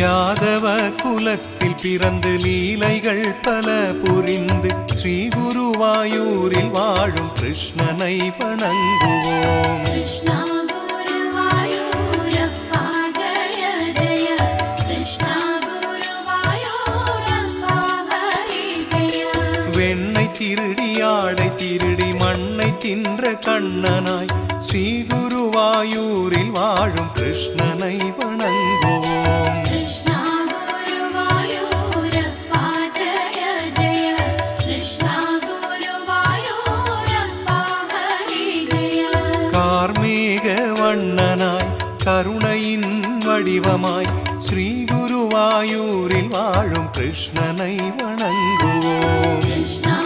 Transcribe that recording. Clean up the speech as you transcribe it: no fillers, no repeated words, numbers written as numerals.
யாதவ குலத்தில் பிறந்து லீலைகள் பல புரிந்து ஸ்ரீ குருவாயூரில் வாழும் கிருஷ்ணனை வணங்குவோம். கிருஷ்ணா குருவாயூரப்பா ஜய ஜய, கிருஷ்ணா குருவாயூரப்பா ஹரி ஜய. வெண்ணை திருடி ஆடை திருடி மண்ணை தின்ற கண்ணனாய் ஸ்ரீ குருவாயூரில் வாழும் கிருஷ்ணனை வணங்குவோம். கிருஷ்ணா குருவாயூரப்பா ஜய ஜய, கிருஷ்ணா குருவாயூரப்பா ஹரி ஜய. கார்மேக வண்ணனாய் கருணையின் வடிவமாய் ஸ்ரீ குருவாயூரில் வாழும் கிருஷ்ணனை வணங்குவோம். கிருஷ்ணா